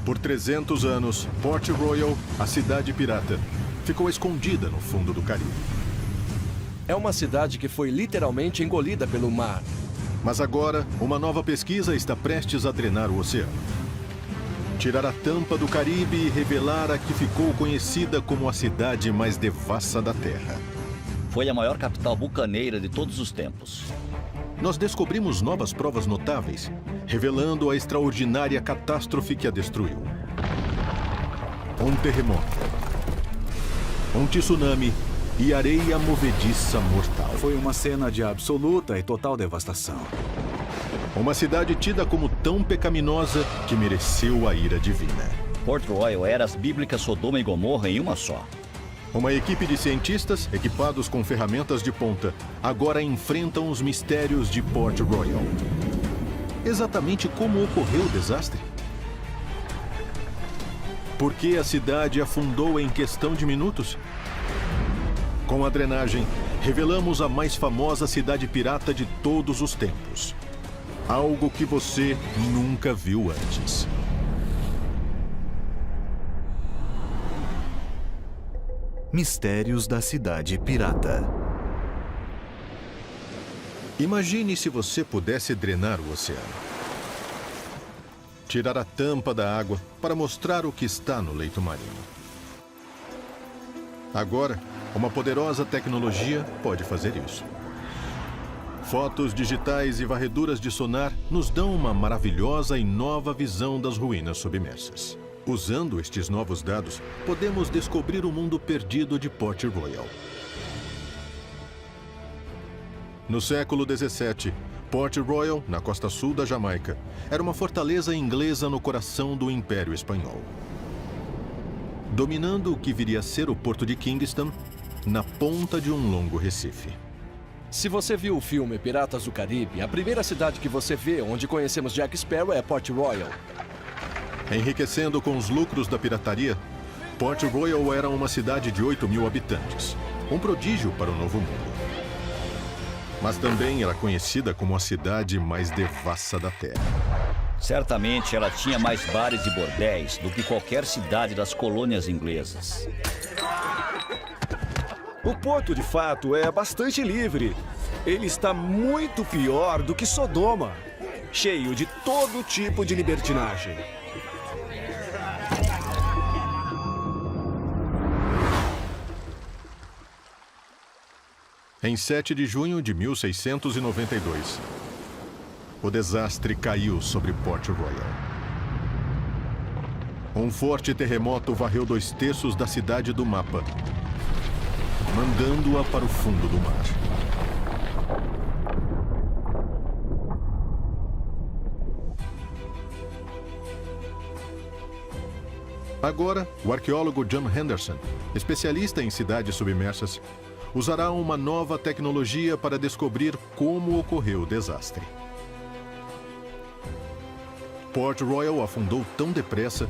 Por 300 anos, Port Royal, a cidade pirata, ficou escondida no fundo do Caribe. É uma cidade que foi literalmente engolida pelo mar. Mas agora, uma nova pesquisa está prestes a drenar o oceano. Tirar a tampa do Caribe e revelar a que ficou conhecida como a cidade mais devassa da Terra. Foi a maior capital bucaneira de todos os tempos. Nós descobrimos novas provas notáveis, revelando a extraordinária catástrofe que a destruiu. Um terremoto, um tsunami e areia movediça mortal. Foi uma cena de absoluta e total devastação. Uma cidade tida como tão pecaminosa que mereceu a ira divina. Port Royal era as bíblicas Sodoma e Gomorra em uma só. Uma equipe de cientistas, equipados com ferramentas de ponta, agora enfrentam os mistérios de Port Royal. Exatamente como ocorreu o desastre? Por que a cidade afundou em questão de minutos? Com a drenagem, revelamos a mais famosa cidade pirata de todos os tempos. Algo que você nunca viu antes. Mistérios da Cidade Pirata. Imagine se você pudesse drenar o oceano. Tirar a tampa da água para mostrar o que está no leito marinho. Agora, uma poderosa tecnologia pode fazer isso. Fotos digitais e varreduras de sonar nos dão uma maravilhosa e nova visão das ruínas submersas. Usando estes novos dados, podemos descobrir o mundo perdido de Port Royal. No século XVII, Port Royal, na costa sul da Jamaica, era uma fortaleza inglesa no coração do Império Espanhol. Dominando o que viria a ser o porto de Kingston, na ponta de um longo recife. Se você viu o filme Piratas do Caribe, a primeira cidade que você vê onde conhecemos Jack Sparrow é Port Royal. Enriquecendo com os lucros da pirataria, Port Royal era uma cidade de 8.000 habitantes, um prodígio para o Novo Mundo. Mas também era conhecida como a cidade mais devassa da Terra. Certamente ela tinha mais bares e bordéis do que qualquer cidade das colônias inglesas. O porto, de fato, é bastante livre. Ele está muito pior do que Sodoma, cheio de todo tipo de libertinagem. Em 7 de junho de 1692, o desastre caiu sobre Port Royal. Um forte terremoto varreu 2/3 da cidade do mapa, mandando-a para o fundo do mar. Agora, o arqueólogo John Henderson, especialista em cidades submersas, usará uma nova tecnologia para descobrir como ocorreu o desastre. Port Royal afundou tão depressa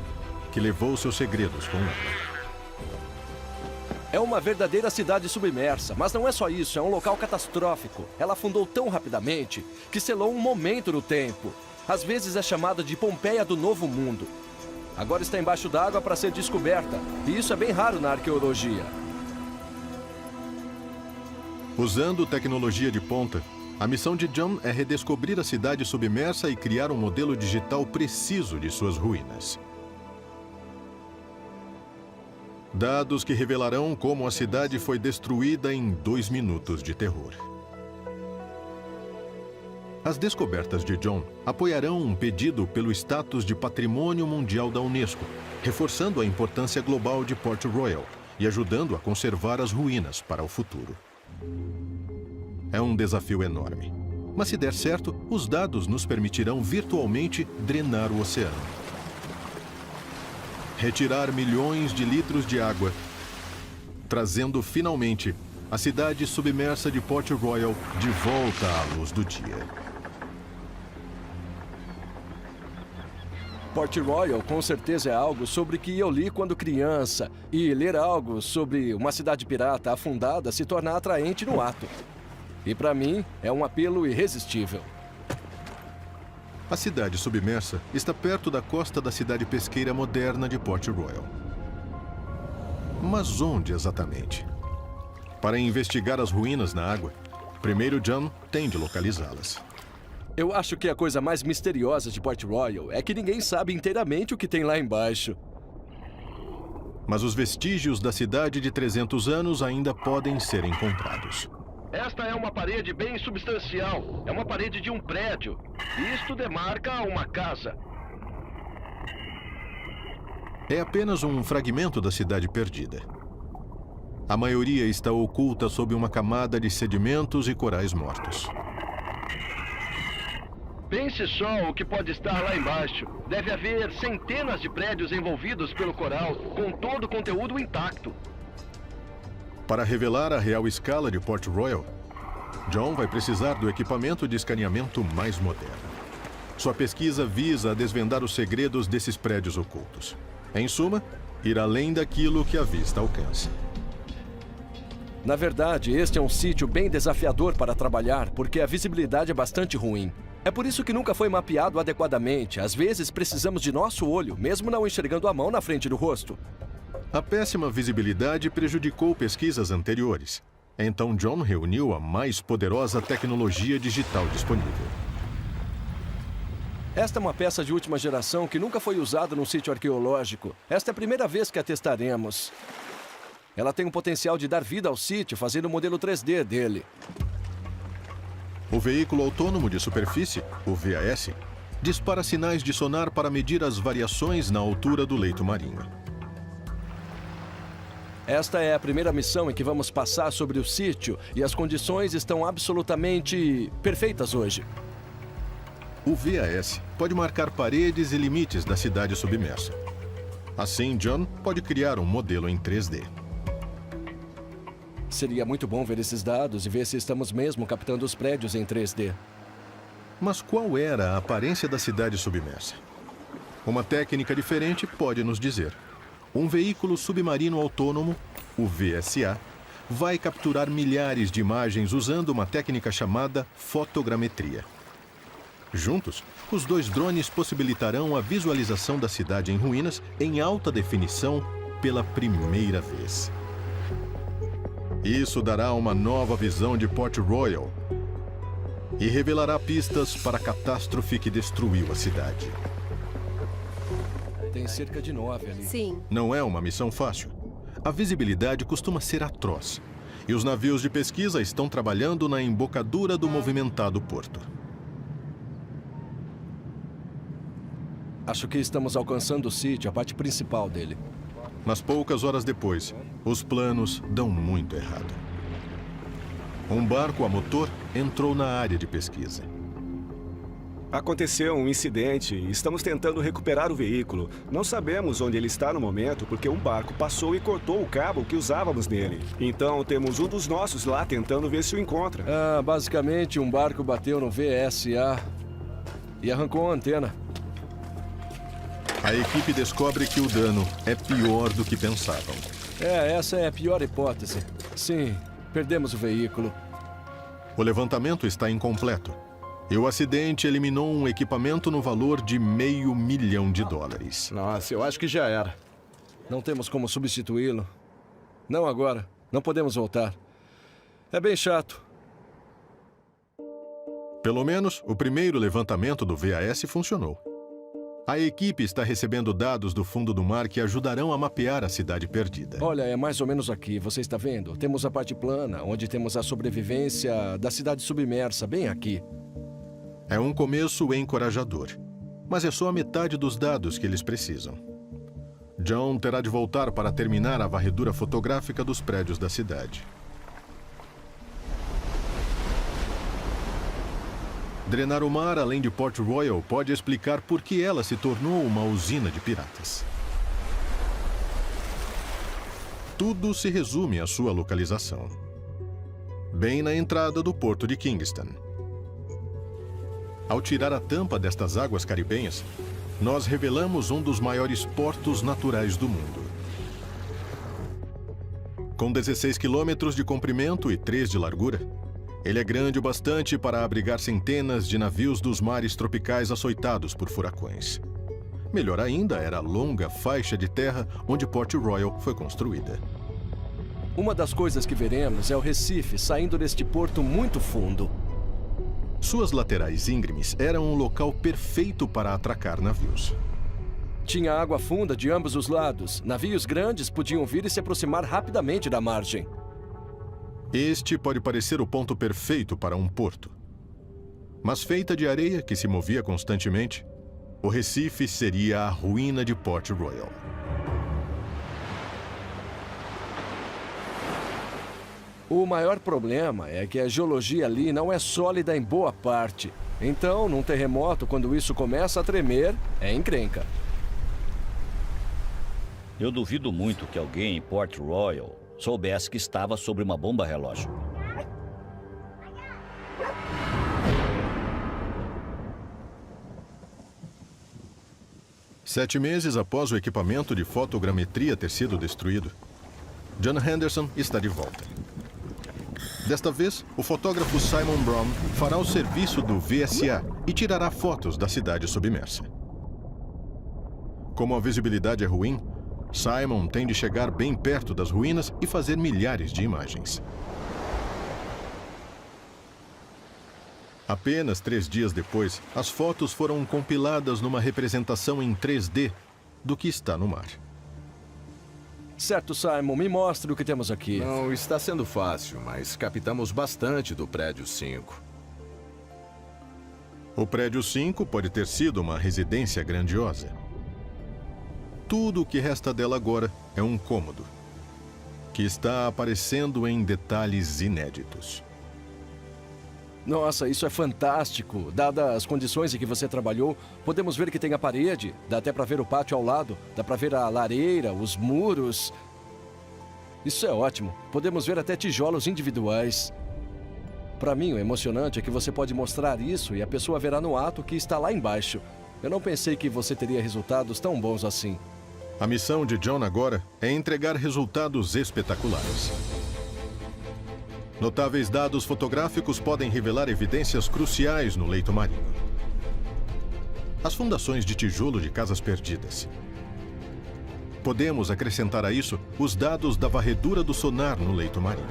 que levou seus segredos com ela. É uma verdadeira cidade submersa, mas não é só isso, é um local catastrófico. Ela afundou tão rapidamente que selou um momento no tempo. Às vezes é chamada de Pompeia do Novo Mundo. Agora está embaixo d'água para ser descoberta, e isso é bem raro na arqueologia. Usando tecnologia de ponta, a missão de John é redescobrir a cidade submersa e criar um modelo digital preciso de suas ruínas. Dados que revelarão como a cidade foi destruída em 2 minutos de terror. As descobertas de John apoiarão um pedido pelo status de Patrimônio Mundial da Unesco, reforçando a importância global de Port Royal e ajudando a conservar as ruínas para o futuro. É um desafio enorme, mas se der certo, os dados nos permitirão virtualmente drenar o oceano. Retirar milhões de litros de água, trazendo finalmente a cidade submersa de Port Royal de volta à luz do dia. Port Royal com certeza é algo sobre que eu li quando criança, e ler algo sobre uma cidade pirata afundada se torna atraente no ato. E para mim, é um apelo irresistível. A cidade submersa está perto da costa da cidade pesqueira moderna de Port Royal. Mas onde exatamente? Para investigar as ruínas na água, primeiro John tem de localizá-las. Eu acho que a coisa mais misteriosa de Port Royal é que ninguém sabe inteiramente o que tem lá embaixo. Mas os vestígios da cidade de 300 anos ainda podem ser encontrados. Esta é uma parede bem substancial. É uma parede de um prédio. Isto demarca uma casa. É apenas um fragmento da cidade perdida. A maioria está oculta sob uma camada de sedimentos e corais mortos. Pense só o que pode estar lá embaixo. Deve haver centenas de prédios envolvidos pelo coral, com todo o conteúdo intacto. Para revelar a real escala de Port Royal, John vai precisar do equipamento de escaneamento mais moderno. Sua pesquisa visa desvendar os segredos desses prédios ocultos. Em suma, ir além daquilo que a vista alcança. Na verdade, este é um sítio bem desafiador para trabalhar, porque a visibilidade é bastante ruim. É por isso que nunca foi mapeado adequadamente. Às vezes precisamos de nosso olho, mesmo não enxergando a mão na frente do rosto. A péssima visibilidade prejudicou pesquisas anteriores. Então John reuniu a mais poderosa tecnologia digital disponível. Esta é uma peça de última geração que nunca foi usada num sítio arqueológico. Esta é a primeira vez que a testaremos. Ela tem o potencial de dar vida ao sítio, fazendo o modelo 3D dele. O veículo autônomo de superfície, o VAS, dispara sinais de sonar para medir as variações na altura do leito marinho. Esta é a primeira missão em que vamos passar sobre o sítio e as condições estão absolutamente perfeitas hoje. O VAS pode marcar paredes e limites da cidade submersa. Assim, John pode criar um modelo em 3D. Seria muito bom ver esses dados e ver se estamos mesmo captando os prédios em 3D. Mas qual era a aparência da cidade submersa? Uma técnica diferente pode nos dizer. Um veículo submarino autônomo, o VSA, vai capturar milhares de imagens usando uma técnica chamada fotogrametria. Juntos, os dois drones possibilitarão a visualização da cidade em ruínas em alta definição pela primeira vez. Isso dará uma nova visão de Port Royal e revelará pistas para a catástrofe que destruiu a cidade. Tem cerca de 9 ali. Sim. Não é uma missão fácil. A visibilidade costuma ser atroz. E os navios de pesquisa estão trabalhando na embocadura do movimentado porto. Acho que estamos alcançando o sítio, a parte principal dele. Mas poucas horas depois, os planos dão muito errado. Um barco a motor entrou na área de pesquisa. Aconteceu um incidente e estamos tentando recuperar o veículo. Não sabemos onde ele está no momento porque um barco passou e cortou o cabo que usávamos nele. Então temos um dos nossos lá tentando ver se o encontra. Basicamente um barco bateu no VSA e arrancou a antena. A equipe descobre que o dano é pior do que pensavam. Essa é a pior hipótese. Sim, perdemos o veículo. O levantamento está incompleto. E o acidente eliminou um equipamento no valor de $500 mil. Nossa, eu acho que já era. Não temos como substituí-lo. Não agora. Não podemos voltar. É bem chato. Pelo menos, o primeiro levantamento do VAS funcionou. A equipe está recebendo dados do fundo do mar que ajudarão a mapear a cidade perdida. Olha, é mais ou menos aqui, você está vendo? Temos a parte plana, onde temos a sobrevivência da cidade submersa, bem aqui. É um começo encorajador, mas é só a metade dos dados que eles precisam. John terá de voltar para terminar a varredura fotográfica dos prédios da cidade. Drenar o mar além de Port Royal pode explicar por que ela se tornou uma usina de piratas. Tudo se resume à sua localização. Bem na entrada do porto de Kingston. Ao tirar a tampa destas águas caribenhas, nós revelamos um dos maiores portos naturais do mundo. Com 16 quilômetros de comprimento e 3 de largura, Ele é grande o bastante para abrigar centenas de navios dos mares tropicais açoitados por furacões. Melhor ainda era a longa faixa de terra onde Port Royal foi construída. Uma das coisas que veremos é o Recife saindo deste porto muito fundo. Suas laterais íngremes eram um local perfeito para atracar navios. Tinha água funda de ambos os lados. Navios grandes podiam vir e se aproximar rapidamente da margem. Este pode parecer o ponto perfeito para um porto. Mas feita de areia que se movia constantemente, o Recife seria a ruína de Port Royal. O maior problema é que a geologia ali não é sólida em boa parte. Então, num terremoto, quando isso começa a tremer, é encrenca. Eu duvido muito que alguém em Port Royal soubesse que estava sobre uma bomba relógio. Sete meses após o equipamento de fotogrametria ter sido destruído, John Henderson está de volta. Desta vez, o fotógrafo Simon Brown fará o serviço do VSA e tirará fotos da cidade submersa. Como a visibilidade é ruim, Simon tem de chegar bem perto das ruínas e fazer milhares de imagens. Apenas 3 dias depois, as fotos foram compiladas numa representação em 3D do que está no mar. Certo, Simon, me mostre o que temos aqui. Não está sendo fácil, mas captamos bastante do prédio 5. O prédio 5 pode ter sido uma residência grandiosa. Tudo o que resta dela agora é um cômodo, que está aparecendo em detalhes inéditos. Nossa, isso é fantástico. Dadas as condições em que você trabalhou, podemos ver que tem a parede, dá até para ver o pátio ao lado, dá para ver a lareira, os muros. Isso é ótimo. Podemos ver até tijolos individuais. Para mim, o emocionante é que você pode mostrar isso e a pessoa verá no ato que está lá embaixo. Eu não pensei que você teria resultados tão bons assim. A missão de John agora é entregar resultados espetaculares. Notáveis dados fotográficos podem revelar evidências cruciais no leito marinho. As fundações de tijolo de casas perdidas. Podemos acrescentar a isso os dados da varredura do sonar no leito marinho.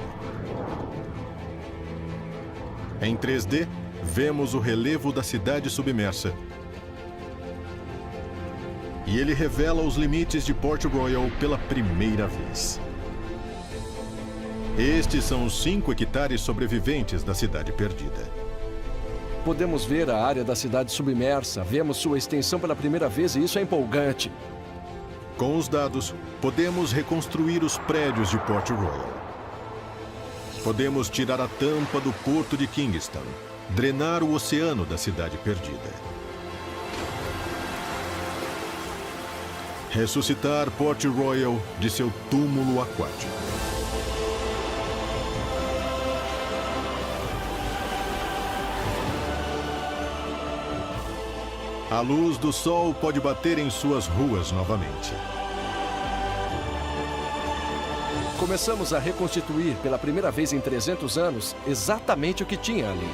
Em 3D, vemos o relevo da cidade submersa. E ele revela os limites de Port Royal pela primeira vez. Estes são os 5 hectares sobreviventes da cidade perdida. Podemos ver a área da cidade submersa, vemos sua extensão pela primeira vez e isso é empolgante. Com os dados, podemos reconstruir os prédios de Port Royal. Podemos tirar a tampa do porto de Kingston, drenar o oceano da cidade perdida. Ressuscitar Port Royal de seu túmulo aquático. A luz do sol pode bater em suas ruas novamente. Começamos a reconstituir pela primeira vez em 300 anos exatamente o que tinha ali.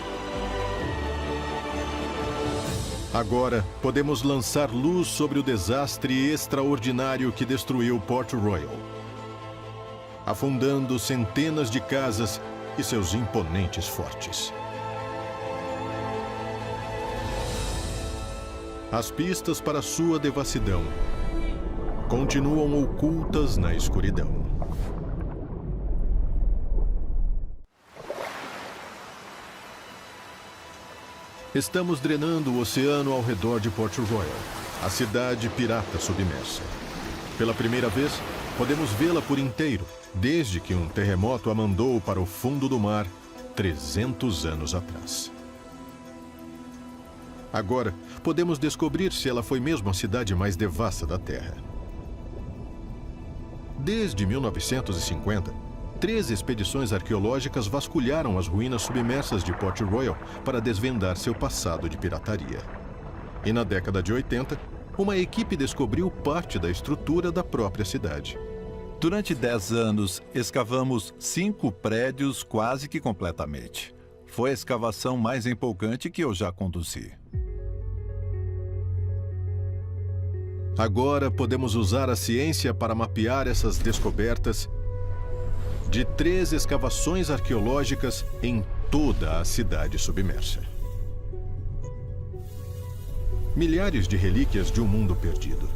Agora, podemos lançar luz sobre o desastre extraordinário que destruiu Port Royal, afundando centenas de casas e seus imponentes fortes. As pistas para sua devassidão continuam ocultas na escuridão. Estamos drenando o oceano ao redor de Port Royal, a cidade pirata submersa. Pela primeira vez, podemos vê-la por inteiro, desde que um terremoto a mandou para o fundo do mar 300 anos atrás. Agora, podemos descobrir se ela foi mesmo a cidade mais devassa da Terra. Desde 1950, 3 expedições arqueológicas vasculharam as ruínas submersas de Port Royal para desvendar seu passado de pirataria. E na década de 80, uma equipe descobriu parte da estrutura da própria cidade. Durante 10 anos, escavamos 5 prédios quase que completamente. Foi a escavação mais empolgante que eu já conduzi. Agora podemos usar a ciência para mapear essas descobertas de 3 escavações arqueológicas em toda a cidade submersa. Milhares de relíquias de um mundo perdido.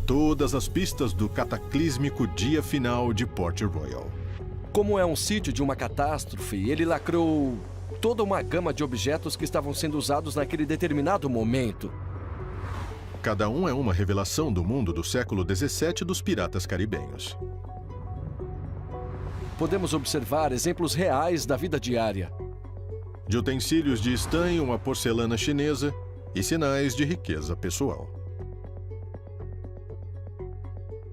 Todas as pistas do cataclísmico dia final de Port Royal. Como é um sítio de uma catástrofe, ele lacrou toda uma gama de objetos que estavam sendo usados naquele determinado momento. Cada um é uma revelação do mundo do século XVII dos piratas caribenhos. Podemos observar exemplos reais da vida diária. De utensílios de estanho a porcelana chinesa e sinais de riqueza pessoal.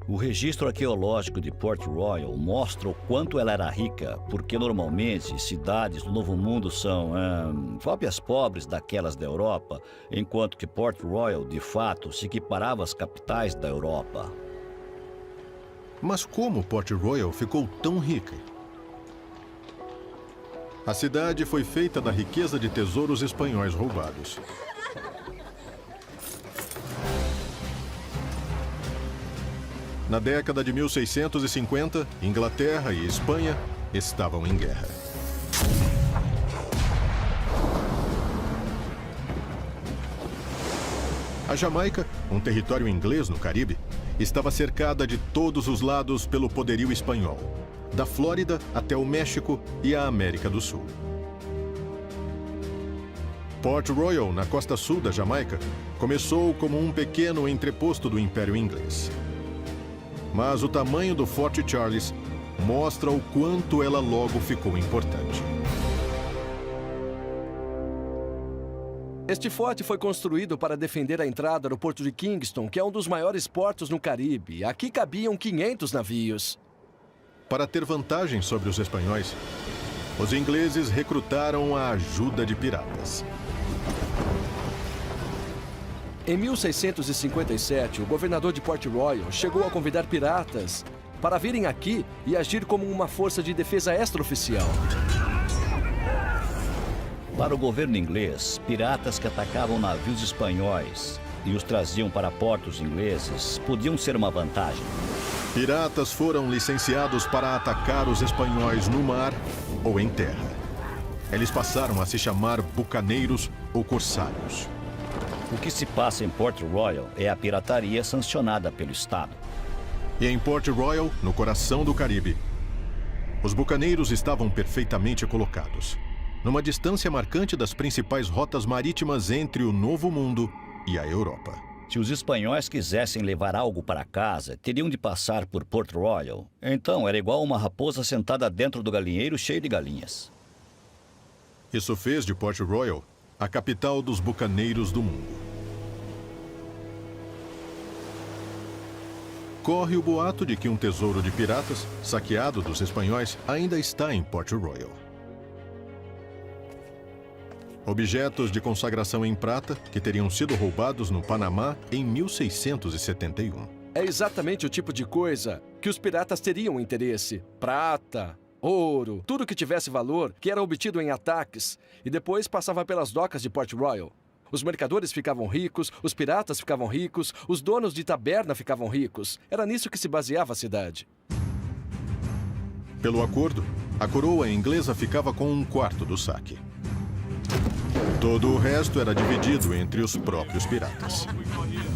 O registro arqueológico de Port Royal mostra o quanto ela era rica, porque normalmente cidades do Novo Mundo são cópias pobres daquelas da Europa, enquanto que Port Royal, de fato, se equiparava às capitais da Europa. Mas como Port Royal ficou tão rica? A cidade foi feita da riqueza de tesouros espanhóis roubados. Na década de 1650, Inglaterra e Espanha estavam em guerra. A Jamaica, um território inglês no Caribe, estava cercada de todos os lados pelo poderio espanhol, da Flórida até o México e a América do Sul. Port Royal, na costa sul da Jamaica, começou como um pequeno entreposto do Império Inglês. Mas o tamanho do Forte Charles mostra o quanto ela logo ficou importante. Este forte foi construído para defender a entrada no porto de Kingston, que é um dos maiores portos no Caribe. Aqui cabiam 500 navios. Para ter vantagem sobre os espanhóis, os ingleses recrutaram a ajuda de piratas. Em 1657, o governador de Port Royal chegou a convidar piratas para virem aqui e agir como uma força de defesa extraoficial. Para o governo inglês, piratas que atacavam navios espanhóis e os traziam para portos ingleses podiam ser uma vantagem. Piratas foram licenciados para atacar os espanhóis no mar ou em terra. Eles passaram a se chamar bucaneiros ou corsários. O que se passa em Port Royal é a pirataria sancionada pelo Estado. E em Port Royal, no coração do Caribe, os bucaneiros estavam perfeitamente colocados, numa distância marcante das principais rotas marítimas entre o Novo Mundo e a Europa. Se os espanhóis quisessem levar algo para casa, teriam de passar por Port Royal. Então, era igual uma raposa sentada dentro do galinheiro cheio de galinhas. Isso fez de Port Royal a capital dos bucaneiros do mundo. Corre o boato de que um tesouro de piratas, saqueado dos espanhóis, ainda está em Port Royal. Objetos de consagração em prata que teriam sido roubados no Panamá em 1671. É exatamente o tipo de coisa que os piratas teriam interesse. Prata, ouro, tudo que tivesse valor, que era obtido em ataques e depois passava pelas docas de Port Royal. Os mercadores ficavam ricos, os piratas ficavam ricos, os donos de taberna ficavam ricos. Era nisso que se baseava a cidade. Pelo acordo, a coroa inglesa ficava com 1/4 do saque. Todo o resto era dividido entre os próprios piratas.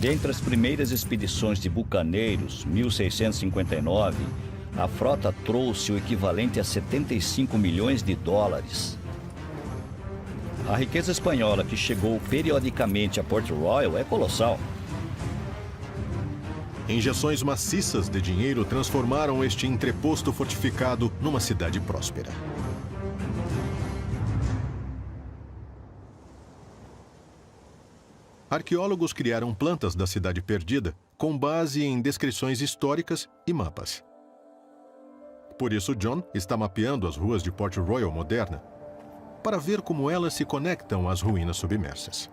Dentre as primeiras expedições de bucaneiros, 1659, a frota trouxe o equivalente a 75 milhões de dólares. A riqueza espanhola que chegou periodicamente a Port Royal é colossal. Injeções maciças de dinheiro transformaram este entreposto fortificado numa cidade próspera. Arqueólogos criaram plantas da cidade perdida com base em descrições históricas e mapas. Por isso, John está mapeando as ruas de Port Royal moderna para ver como elas se conectam às ruínas submersas.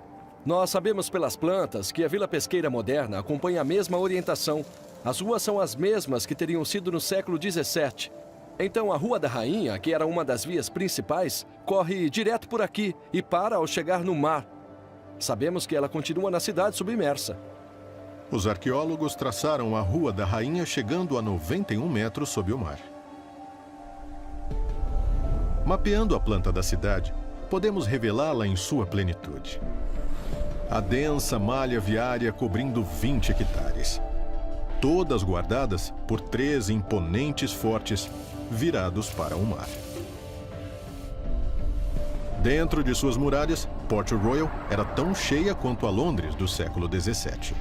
Nós sabemos pelas plantas que a Vila Pesqueira moderna acompanha a mesma orientação. As ruas são as mesmas que teriam sido no século XVII. Então a Rua da Rainha, que era uma das vias principais, corre direto por aqui e para ao chegar no mar. Sabemos que ela continua na cidade submersa. Os arqueólogos traçaram a Rua da Rainha chegando a 91 metros sob o mar. Mapeando a planta da cidade, podemos revelá-la em sua plenitude. A densa malha viária cobrindo 20 hectares. Todas guardadas por 3 imponentes fortes virados para o mar. Dentro de suas muralhas, Port Royal era tão cheia quanto a Londres do século XVII.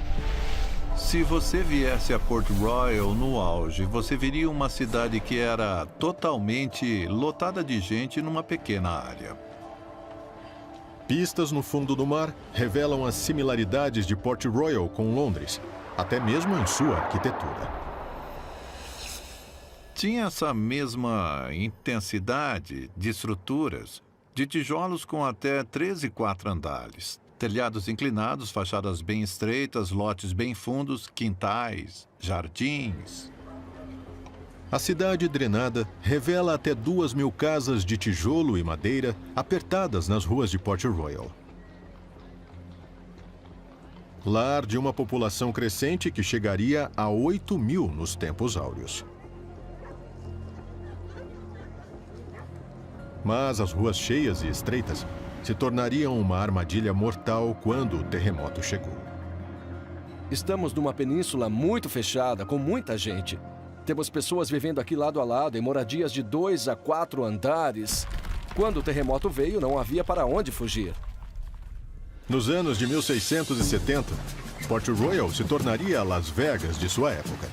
Se você viesse a Port Royal no auge, você veria uma cidade que era totalmente lotada de gente numa pequena área. Pistas no fundo do mar revelam as similaridades de Port Royal com Londres, até mesmo em sua arquitetura. Tinha essa mesma intensidade de estruturas, de tijolos com até 3 e 4 andares, telhados inclinados, fachadas bem estreitas, lotes bem fundos, quintais, jardins. A cidade drenada revela até 2.000 casas de tijolo e madeira apertadas nas ruas de Port Royal. Lar de uma população crescente que chegaria a 8.000 nos tempos áureos. Mas as ruas cheias e estreitas se tornariam uma armadilha mortal quando o terremoto chegou. Estamos numa península muito fechada, com muita gente. Temos pessoas vivendo aqui lado a lado em moradias de 2 a 4 andares. Quando o terremoto veio, não havia para onde fugir. Nos anos de 1670, Port Royal se tornaria a Las Vegas de sua época.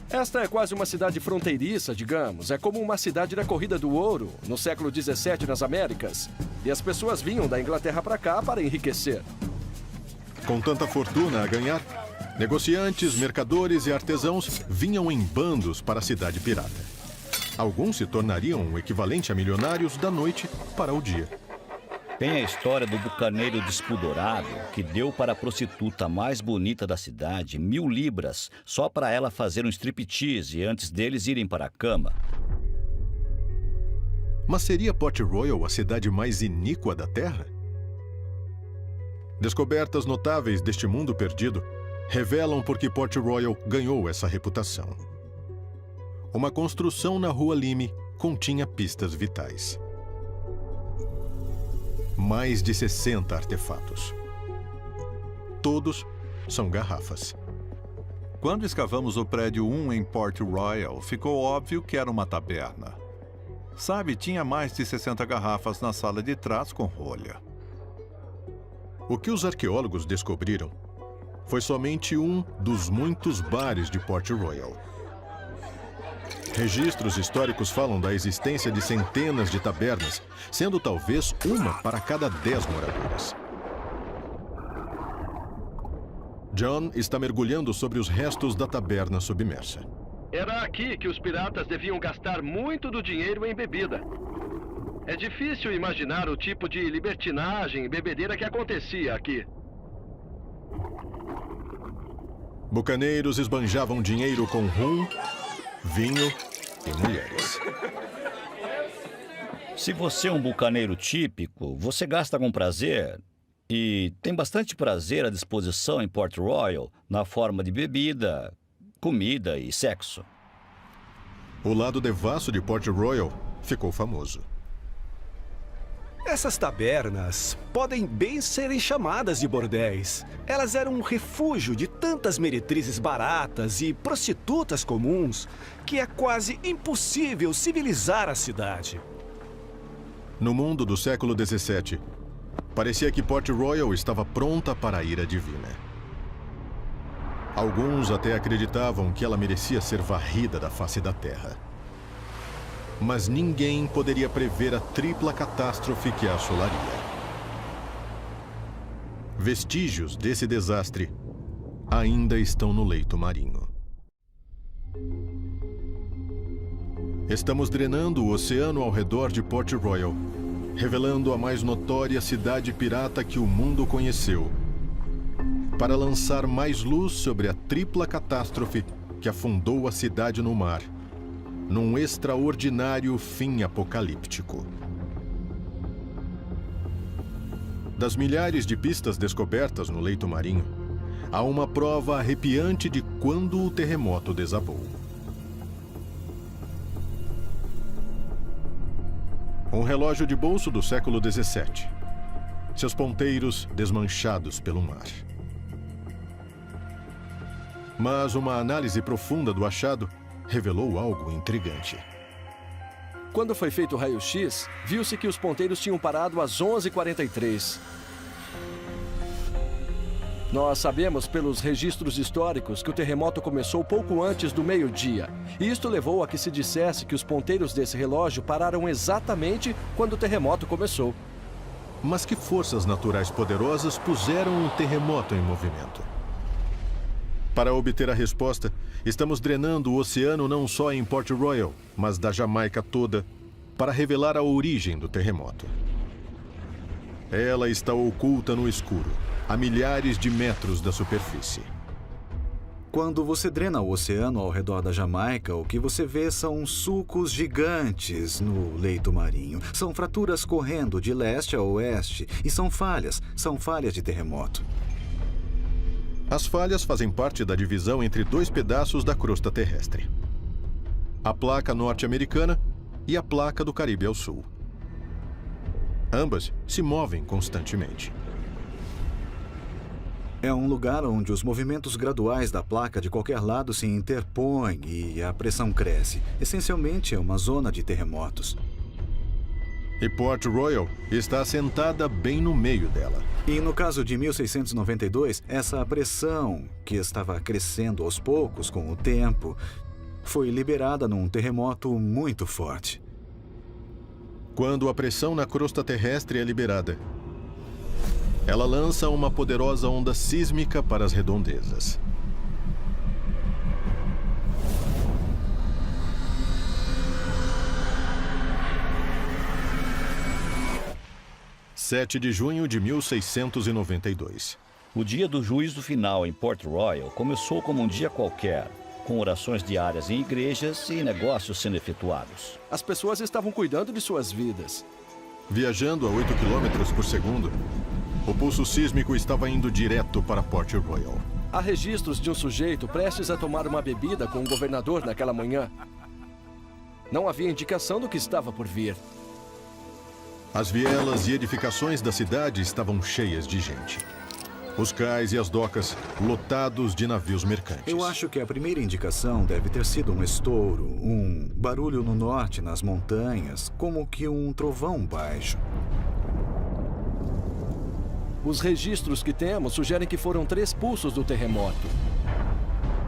Esta é quase uma cidade fronteiriça, digamos. É como uma cidade da Corrida do Ouro, no século XVII nas Américas. E as pessoas vinham da Inglaterra para cá para enriquecer. Com tanta fortuna a ganhar, negociantes, mercadores e artesãos vinham em bandos para a cidade pirata. Alguns se tornariam o equivalente a milionários da noite para o dia. Tem a história do bucaneiro despudorado que deu para a prostituta mais bonita da cidade 1.000 libras só para ela fazer um striptease antes deles irem para a cama. Mas seria Port Royal a cidade mais iníqua da Terra? Descobertas notáveis deste mundo perdido revelam por que Port Royal ganhou essa reputação. Uma construção na Rua Lime continha pistas vitais. Mais de 60 artefatos. Todos são garrafas. Quando escavamos o prédio 1 em Port Royal, ficou óbvio que era uma taberna. Sabe, tinha mais de 60 garrafas na sala de trás com rolha. O que os arqueólogos descobriram foi somente um dos muitos bares de Port Royal. Registros históricos falam da existência de centenas de tabernas, sendo talvez uma para cada 10 moradores. John está mergulhando sobre os restos da taberna submersa. Era aqui que os piratas deviam gastar muito do dinheiro em bebida. É difícil imaginar o tipo de libertinagem e bebedeira que acontecia aqui. Bucaneiros esbanjavam dinheiro com rum, vinho e mulheres. Se você é um bucaneiro típico, você gasta com prazer e tem bastante prazer à disposição em Port Royal na forma de bebida, comida e sexo. O lado devasso de Port Royal ficou famoso. Essas tabernas podem bem serem chamadas de bordéis. Elas eram um refúgio de tantas meretrizes baratas e prostitutas comuns que é quase impossível civilizar a cidade. No mundo do século XVII, parecia que Port Royal estava pronta para a ira divina. Alguns até acreditavam que ela merecia ser varrida da face da terra. Mas ninguém poderia prever a tripla catástrofe que a assolaria. Vestígios desse desastre ainda estão no leito marinho. Estamos drenando o oceano ao redor de Port Royal, revelando a mais notória cidade pirata que o mundo conheceu, para lançar mais luz sobre a tripla catástrofe que afundou a cidade no mar num extraordinário fim apocalíptico. Das milhares de pistas descobertas no leito marinho, há uma prova arrepiante de quando o terremoto desabou. Um relógio de bolso do século XVII. Seus ponteiros desmanchados pelo mar. Mas uma análise profunda do achado revelou algo intrigante. Quando foi feito o raio-x, viu-se que os ponteiros tinham parado às 11h43. Nós sabemos pelos registros históricos que o terremoto começou pouco antes do meio-dia. E isto levou a que se dissesse que os ponteiros desse relógio pararam exatamente quando o terremoto começou. Mas que forças naturais poderosas puseram um terremoto em movimento? Para obter a resposta, estamos drenando o oceano não só em Port Royal, mas da Jamaica toda, para revelar a origem do terremoto. Ela está oculta no escuro, a milhares de metros da superfície. Quando você drena o oceano ao redor da Jamaica, o que você vê são sulcos gigantes no leito marinho. São fraturas correndo de leste a oeste e são falhas de terremoto. As falhas fazem parte da divisão entre dois pedaços da crosta terrestre. A placa norte-americana e a placa do Caribe ao sul. Ambas se movem constantemente. É um lugar onde os movimentos graduais da placa de qualquer lado se interpõem e a pressão cresce. Essencialmente, é uma zona de terremotos. E Port Royal está assentada bem no meio dela. E no caso de 1692, essa pressão, que estava crescendo aos poucos com o tempo, foi liberada num terremoto muito forte. Quando a pressão na crosta terrestre é liberada, ela lança uma poderosa onda sísmica para as redondezas. (7 de junho de 1692). O dia do juízo final em Port Royal começou como um dia qualquer, com orações diárias em igrejas e negócios sendo efetuados. As pessoas estavam cuidando de suas vidas. Viajando a 8 km por segundo, o pulso sísmico estava indo direto para Port Royal. Há registros de um sujeito prestes a tomar uma bebida com o governador naquela manhã. Não havia indicação do que estava por vir. As vielas e edificações da cidade estavam cheias de gente. Os cais e as docas lotados de navios mercantes. Eu acho que a primeira indicação deve ter sido um estouro, um barulho no norte, nas montanhas, como que um trovão baixo. Os registros que temos sugerem que foram 3 pulsos do terremoto.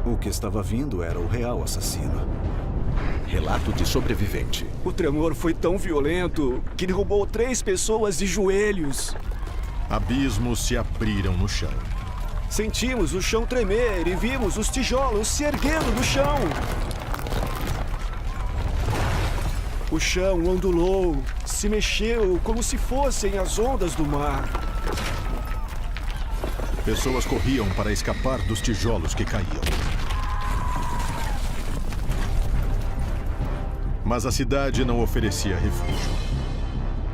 O que estava vindo era o real assassino. Relato de sobrevivente. O tremor foi tão violento que derrubou 3 pessoas de joelhos. Abismos se abriram no chão. Sentimos o chão tremer e vimos os tijolos se erguendo do chão. O chão ondulou, se mexeu como se fossem as ondas do mar. Pessoas corriam para escapar dos tijolos que caíam. Mas a cidade não oferecia refúgio.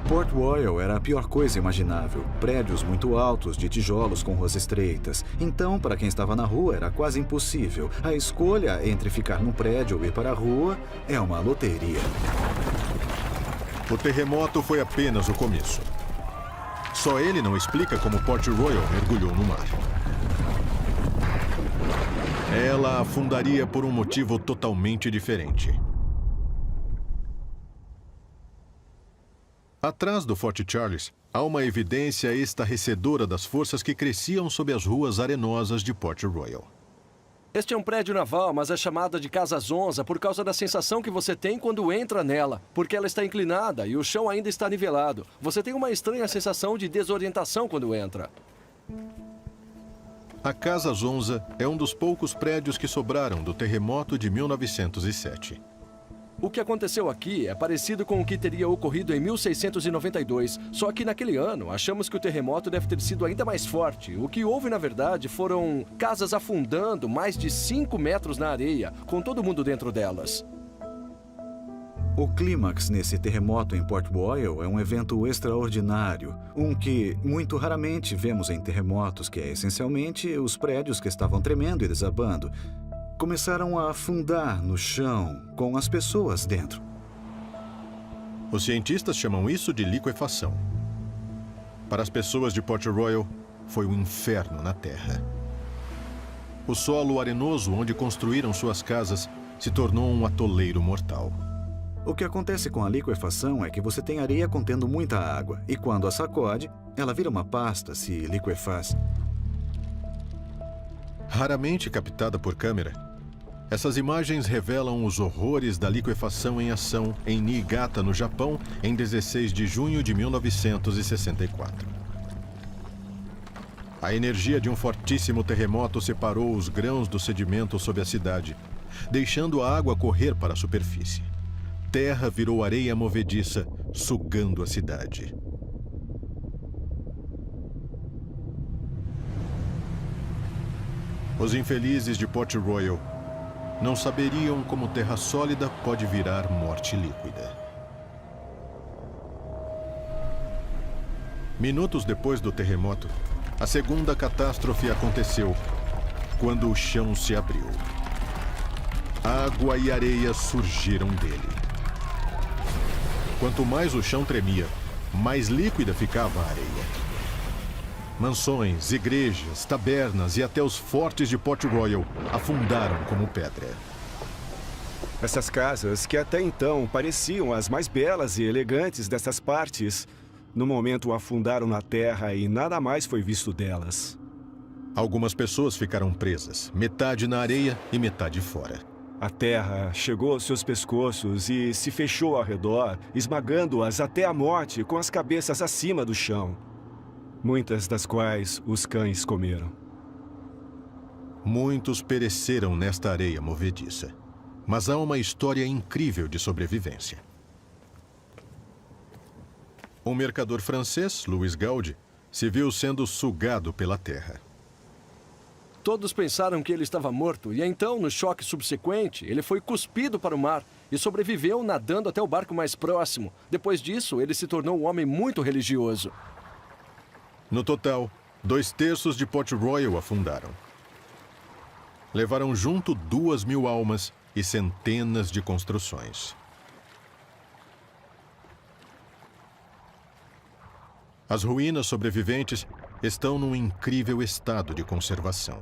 Port Royal era a pior coisa imaginável. Prédios muito altos, de tijolos com ruas estreitas. Então, para quem estava na rua, era quase impossível. A escolha entre ficar no prédio ou ir para a rua é uma loteria. O terremoto foi apenas o começo. Só ele não explica como Port Royal mergulhou no mar. Ela afundaria por um motivo totalmente diferente. Atrás do Forte Charles, há uma evidência estarrecedora das forças que cresciam sob as ruas arenosas de Port Royal. Este é um prédio naval, mas é chamada de Casa Zonza por causa da sensação que você tem quando entra nela, porque ela está inclinada e o chão ainda está nivelado. Você tem uma estranha sensação de desorientação quando entra. A Casa Zonza é um dos poucos prédios que sobraram do terremoto de 1907. O que aconteceu aqui é parecido com o que teria ocorrido em 1692, só que naquele ano achamos que o terremoto deve ter sido ainda mais forte. O que houve, na verdade, foram casas afundando mais de 5 metros na areia, com todo mundo dentro delas. O clímax nesse terremoto em Port Royal é um evento extraordinário, um que muito raramente vemos em terremotos, que é essencialmente os prédios que estavam tremendo e desabando começaram a afundar no chão com as pessoas dentro. Os cientistas chamam isso de liquefação. Para as pessoas de Port Royal, foi um inferno na Terra. O solo arenoso onde construíram suas casas se tornou um atoleiro mortal. O que acontece com a liquefação é que você tem areia contendo muita água, e quando a sacode, ela vira uma pasta, se liquefaz. Raramente captada por câmera, essas imagens revelam os horrores da liquefação em ação em Niigata, no Japão, em 16 de junho de 1964. A energia de um fortíssimo terremoto separou os grãos do sedimento sob a cidade, deixando a água correr para a superfície. Terra virou areia movediça, sugando a cidade. Os infelizes de Port Royal não saberiam como terra sólida pode virar morte líquida. Minutos depois do terremoto, a segunda catástrofe aconteceu, quando o chão se abriu. Água e areia surgiram dele. Quanto mais o chão tremia, mais líquida ficava a areia. Mansões, igrejas, tabernas e até os fortes de Port Royal afundaram como pedra. Essas casas, que até então pareciam as mais belas e elegantes dessas partes, no momento afundaram na terra e nada mais foi visto delas. Algumas pessoas ficaram presas, metade na areia e metade fora. A terra chegou aos seus pescoços e se fechou ao redor, esmagando-as até a morte com as cabeças acima do chão. Muitas das quais os cães comeram. Muitos pereceram nesta areia movediça. Mas há uma história incrível de sobrevivência. Um mercador francês, Louis Gaudy, se viu sendo sugado pela terra. Todos pensaram que ele estava morto, e então, no choque subsequente, ele foi cuspido para o mar e sobreviveu nadando até o barco mais próximo. Depois disso, ele se tornou um homem muito religioso. No total, 2/3 de Port Royal afundaram. Levaram junto 2.000 almas e centenas de construções. As ruínas sobreviventes estão num incrível estado de conservação.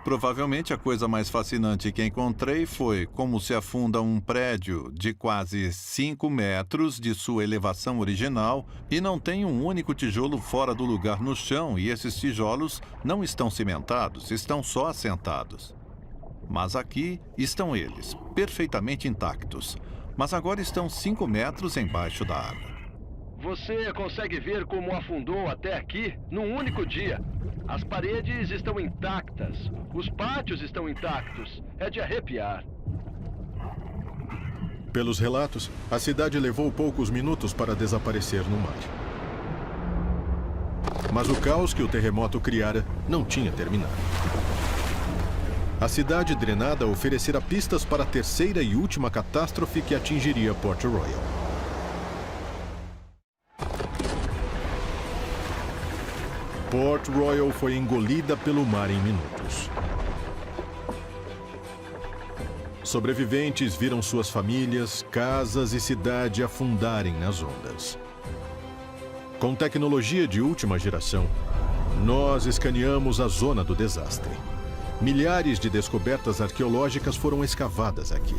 Provavelmente a coisa mais fascinante que encontrei foi como se afunda um prédio de quase 5 metros de sua elevação original e não tem um único tijolo fora do lugar no chão, e esses tijolos não estão cimentados, estão só assentados. Mas aqui estão eles, perfeitamente intactos, mas agora estão 5 metros embaixo da água. Você consegue ver como afundou até aqui num único dia. As paredes estão intactas, os pátios estão intactos. É de arrepiar. Pelos relatos, a cidade levou poucos minutos para desaparecer no mar. Mas o caos que o terremoto criara não tinha terminado. A cidade drenada oferecera pistas para a terceira e última catástrofe que atingiria Port Royal. Port Royal foi engolida pelo mar em minutos. Sobreviventes viram suas famílias, casas e cidade afundarem nas ondas. Com tecnologia de última geração, nós escaneamos a zona do desastre. Milhares de descobertas arqueológicas foram escavadas aqui.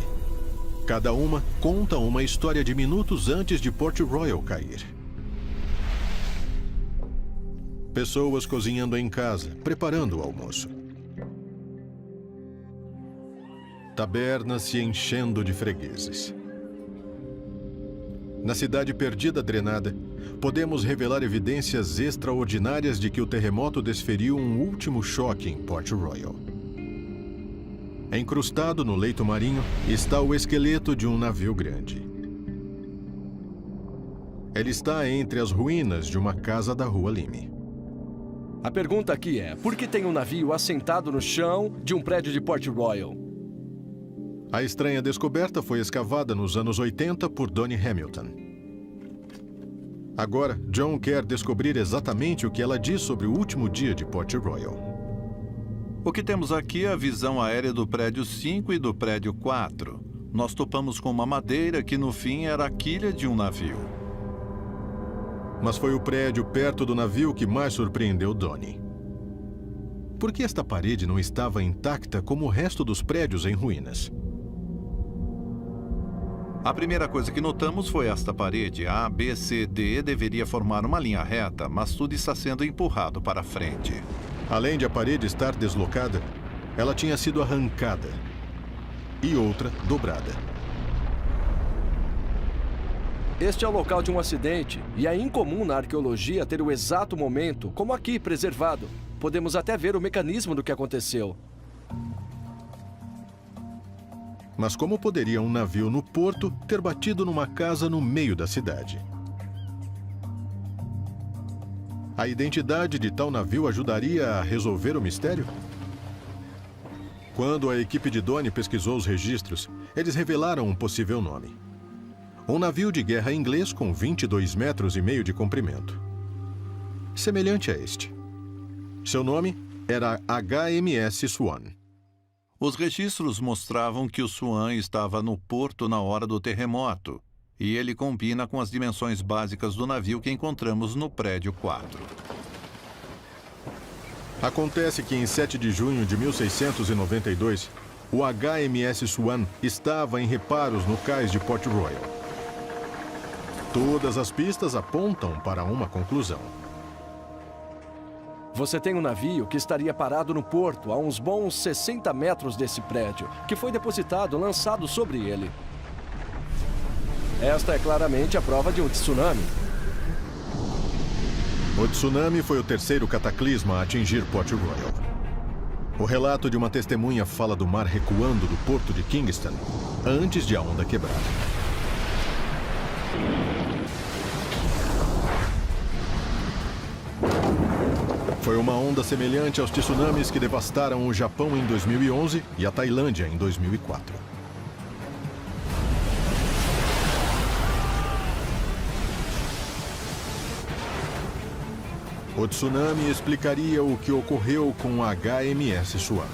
Cada uma conta uma história de minutos antes de Port Royal cair. Pessoas cozinhando em casa, preparando o almoço. Tabernas se enchendo de fregueses. Na cidade perdida drenada, podemos revelar evidências extraordinárias de que o terremoto desferiu um último choque em Port Royal. Encrustado no leito marinho está o esqueleto de um navio grande. Ele está entre as ruínas de uma casa da Rua Lime. A pergunta aqui é, por que tem um navio assentado no chão de um prédio de Port Royal? A estranha descoberta foi escavada nos anos 80 por Donnie Hamilton. Agora, John quer descobrir exatamente o que ela diz sobre o último dia de Port Royal. O que temos aqui é a visão aérea do prédio 5 e do prédio 4. Nós topamos com uma madeira que, no fim, era a quilha de um navio. Mas foi o prédio perto do navio que mais surpreendeu Donnie. Por que esta parede não estava intacta como o resto dos prédios em ruínas? A primeira coisa que notamos foi esta parede. A, B, C, D deveria formar uma linha reta, mas tudo está sendo empurrado para frente. Além de a parede estar deslocada, ela tinha sido arrancada e outra dobrada. Este é o local de um acidente e é incomum na arqueologia ter o exato momento, como aqui, preservado. Podemos até ver o mecanismo do que aconteceu. Mas como poderia um navio no porto ter batido numa casa no meio da cidade? A identidade de tal navio ajudaria a resolver o mistério? Quando a equipe de Donnie pesquisou os registros, eles revelaram um possível nome. Um navio de guerra inglês com 22,5 metros de comprimento. Semelhante a este. Seu nome era HMS Swan. Os registros mostravam que o Swan estava no porto na hora do terremoto, e ele combina com as dimensões básicas do navio que encontramos no prédio 4. Acontece que em 7 de junho de 1692, o HMS Swan estava em reparos no cais de Port Royal. Todas as pistas apontam para uma conclusão. Você tem um navio que estaria parado no porto a uns bons 60 metros desse prédio, que foi depositado lançado sobre ele. Esta é claramente a prova de um tsunami. O tsunami foi o terceiro cataclisma a atingir Port Royal. O relato de uma testemunha fala do mar recuando do porto de Kingston antes de a onda quebrar. Foi uma onda semelhante aos tsunamis que devastaram o Japão em 2011 e a Tailândia em 2004. O tsunami explicaria o que ocorreu com a HMS Swan.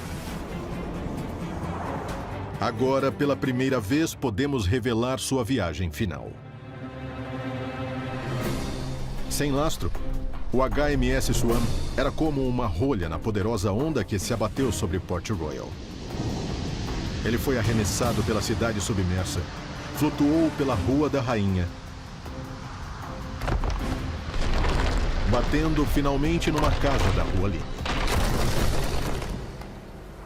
Agora, pela primeira vez, podemos revelar sua viagem final. Sem lastro, o HMS Swan era como uma rolha na poderosa onda que se abateu sobre Port Royal. Ele foi arremessado pela cidade submersa, flutuou pela Rua da Rainha, batendo finalmente numa casa da Rua Lime,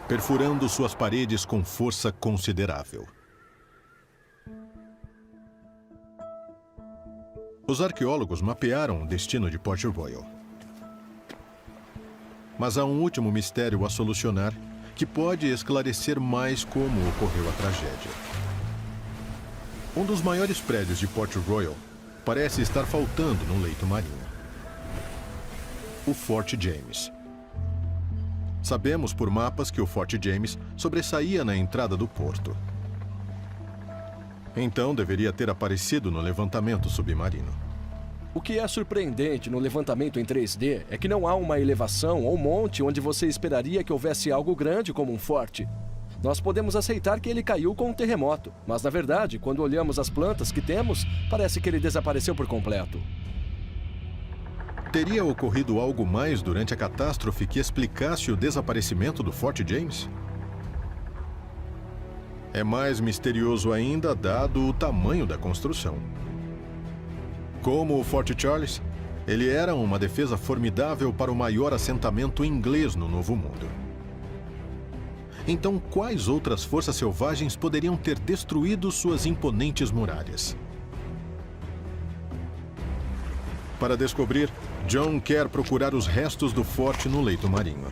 perfurando suas paredes com força considerável. Os arqueólogos mapearam o destino de Port Royal. Mas há um último mistério a solucionar que pode esclarecer mais como ocorreu a tragédia. Um dos maiores prédios de Port Royal parece estar faltando no leito marinho. O Fort James. Sabemos por mapas que o Fort James sobressaía na entrada do porto. Então deveria ter aparecido no levantamento submarino. O que é surpreendente no levantamento em 3D é que não há uma elevação ou monte onde você esperaria que houvesse algo grande como um forte. Nós podemos aceitar que ele caiu com um terremoto, mas na verdade, quando olhamos as plantas que temos, parece que ele desapareceu por completo. Teria ocorrido algo mais durante a catástrofe que explicasse o desaparecimento do Fort James? É mais misterioso ainda, dado o tamanho da construção. Como o Fort Charles, ele era uma defesa formidável para o maior assentamento inglês no Novo Mundo. Então, quais outras forças selvagens poderiam ter destruído suas imponentes muralhas? Para descobrir, John quer procurar os restos do forte no leito marinho.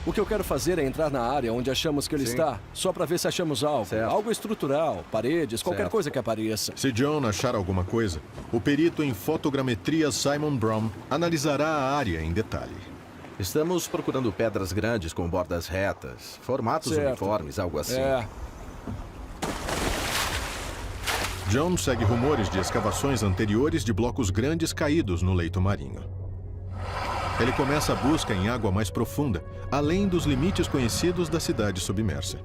O que eu quero fazer é entrar na área onde achamos que ele está, só para ver se achamos algo. Certo. Algo estrutural, paredes, qualquer Certo. coisa que apareça. Se John achar alguma coisa, o perito em fotogrametria Simon Brown analisará a área em detalhe. Estamos procurando pedras grandes com bordas retas, formatos Certo. uniformes, algo assim. John segue rumores de escavações anteriores de blocos grandes caídos no leito marinho. Ele começa a busca em água mais profunda, além dos limites conhecidos da cidade submersa.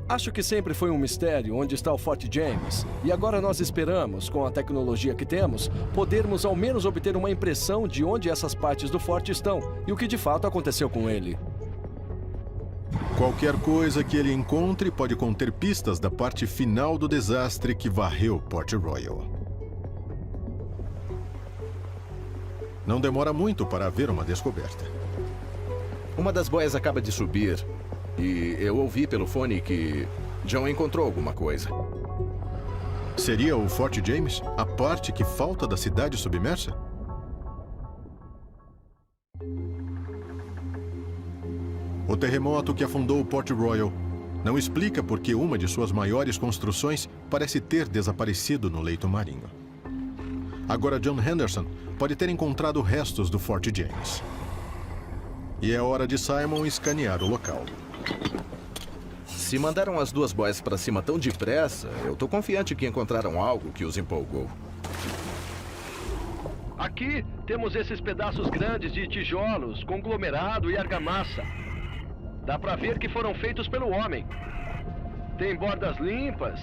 Acho que sempre foi um mistério onde está o Forte James. E agora nós esperamos, com a tecnologia que temos, podermos ao menos obter uma impressão de onde essas partes do forte estão e o que de fato aconteceu com ele. Qualquer coisa que ele encontre pode conter pistas da parte final do desastre que varreu Port Royal. Não demora muito para haver uma descoberta. Uma das boias acaba de subir e eu ouvi pelo fone que John encontrou alguma coisa. Seria o Forte James a parte que falta da cidade submersa? O terremoto que afundou Port Royal não explica por que uma de suas maiores construções parece ter desaparecido no leito marinho. Agora John Henderson pode ter encontrado restos do Forte James. E é hora de Simon escanear o local. Se mandaram as duas boias para cima tão depressa, eu tô confiante que encontraram algo que os empolgou. Aqui temos esses pedaços grandes de tijolos, conglomerado e argamassa. Dá pra ver que foram feitos pelo homem. Tem bordas limpas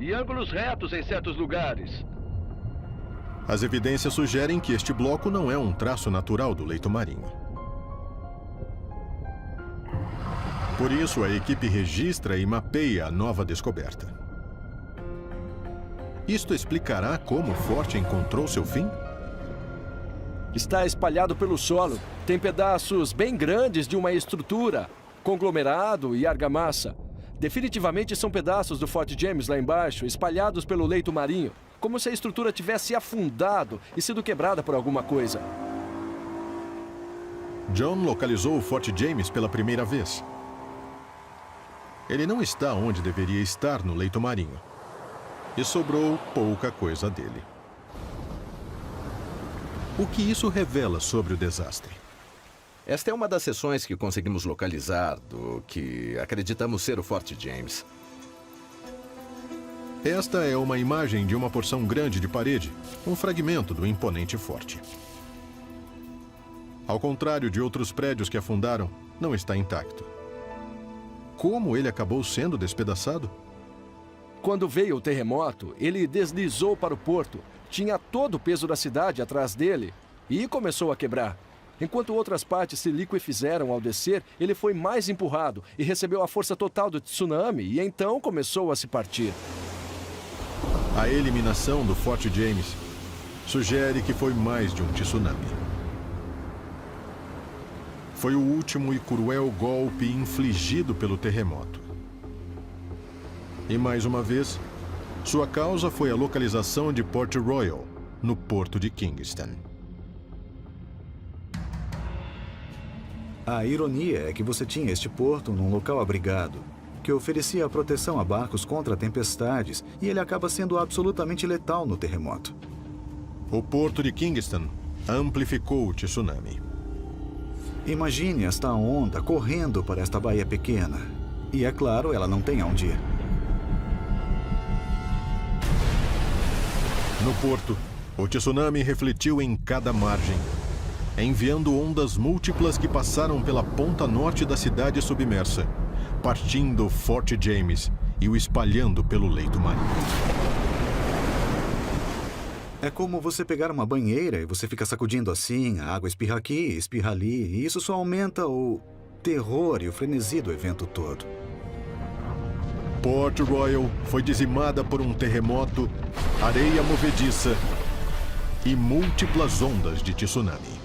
e ângulos retos em certos lugares. As evidências sugerem que este bloco não é um traço natural do leito marinho. Por isso, a equipe registra e mapeia a nova descoberta. Isto explicará como o forte encontrou seu fim? Está espalhado pelo solo. Tem pedaços bem grandes de uma estrutura, conglomerado e argamassa. Definitivamente são pedaços do Forte James lá embaixo, espalhados pelo leito marinho, como se a estrutura tivesse afundado e sido quebrada por alguma coisa. John localizou o Forte James pela primeira vez. Ele não está onde deveria estar no leito marinho. E sobrou pouca coisa dele. O que isso revela sobre o desastre? Esta é uma das seções que conseguimos localizar do que acreditamos ser o Forte James. Esta é uma imagem de uma porção grande de parede, um fragmento do imponente forte. Ao contrário de outros prédios que afundaram, não está intacto. Como ele acabou sendo despedaçado? Quando veio o terremoto, ele deslizou para o porto. Tinha todo o peso da cidade atrás dele e começou a quebrar. Enquanto outras partes se liquefizeram ao descer, ele foi mais empurrado e recebeu a força total do tsunami e então começou a se partir. A eliminação do Forte James sugere que foi mais de um tsunami. Foi o último e cruel golpe infligido pelo terremoto. E mais uma vez, sua causa foi a localização de Port Royal, no porto de Kingston. A ironia é que você tinha este porto num local abrigado, que oferecia proteção a barcos contra tempestades, e ele acaba sendo absolutamente letal no terremoto. O porto de Kingston amplificou o tsunami. Imagine esta onda correndo para esta baía pequena. E é claro, ela não tem aonde ir. No porto, o tsunami refletiu em cada margem, enviando ondas múltiplas que passaram pela ponta norte da cidade submersa, partindo Forte James e o espalhando pelo leito marinho. É como você pegar uma banheira e você fica sacudindo assim, a água espirra aqui, espirra ali, e isso só aumenta o terror e o frenesi do evento todo. Port Royal foi dizimada por um terremoto, areia movediça e múltiplas ondas de tsunami.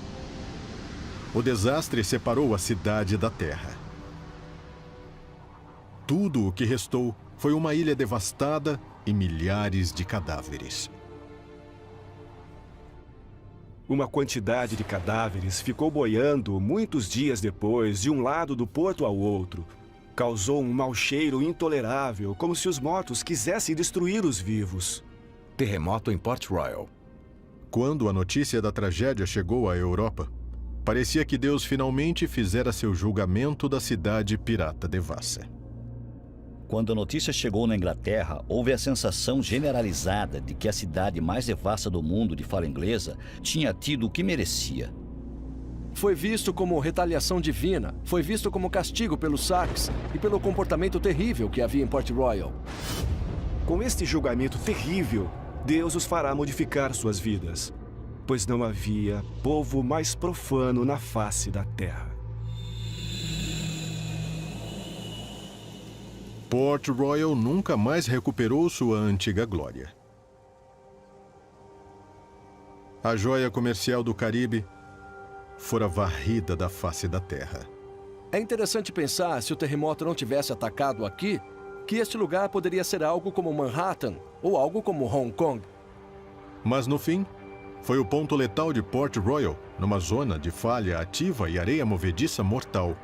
O desastre separou a cidade da terra. Tudo o que restou foi uma ilha devastada e milhares de cadáveres. Uma quantidade de cadáveres ficou boiando muitos dias depois de um lado do porto ao outro. Causou um mau cheiro intolerável, como se os mortos quisessem destruir os vivos. Terremoto em Port Royal. Quando a notícia da tragédia chegou à Europa, Parecia que Deus finalmente fizera seu julgamento da cidade pirata devassa. Quando a notícia chegou na Inglaterra, houve a sensação generalizada de que a cidade mais devassa do mundo de fala inglesa tinha tido o que merecia. Foi visto como retaliação divina, foi visto como castigo pelos saques e pelo comportamento terrível que havia em Port Royal. Com este julgamento terrível, Deus os fará modificar suas vidas, pois não havia povo mais profano na face da terra. Port Royal nunca mais recuperou sua antiga glória. A joia comercial do Caribe fora varrida da face da terra. É interessante pensar, se o terremoto não tivesse atacado aqui, que este lugar poderia ser algo como Manhattan ou algo como Hong Kong. Mas no fim, foi o ponto letal de Port Royal, numa zona de falha ativa e areia movediça mortal,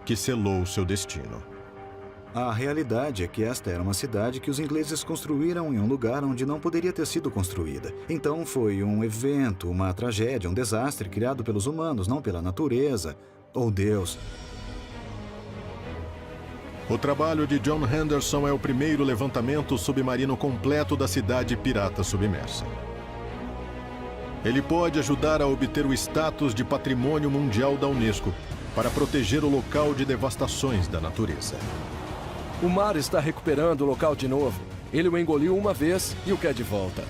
que selou seu destino. A realidade é que esta era uma cidade que os ingleses construíram em um lugar onde não poderia ter sido construída. Então foi um evento, uma tragédia, um desastre criado pelos humanos, não pela natureza ou Deus. O trabalho de John Henderson é o primeiro levantamento submarino completo da cidade pirata submersa. Ele pode ajudar a obter o status de Patrimônio Mundial da Unesco para proteger o local de devastações da natureza. O mar está recuperando o local de novo. Ele o engoliu uma vez e o quer de volta.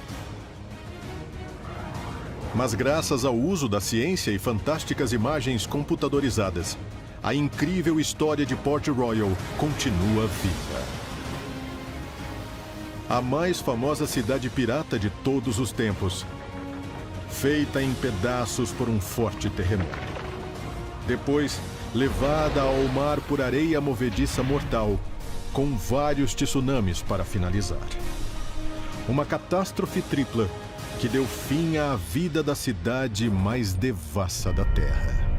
Mas graças ao uso da ciência e fantásticas imagens computadorizadas, a incrível história de Port Royal continua viva. A mais famosa cidade pirata de todos os tempos, feita em pedaços por um forte terremoto. Depois, levada ao mar por areia movediça mortal, com vários tsunamis para finalizar. Uma catástrofe tripla que deu fim à vida da cidade mais devassa da Terra.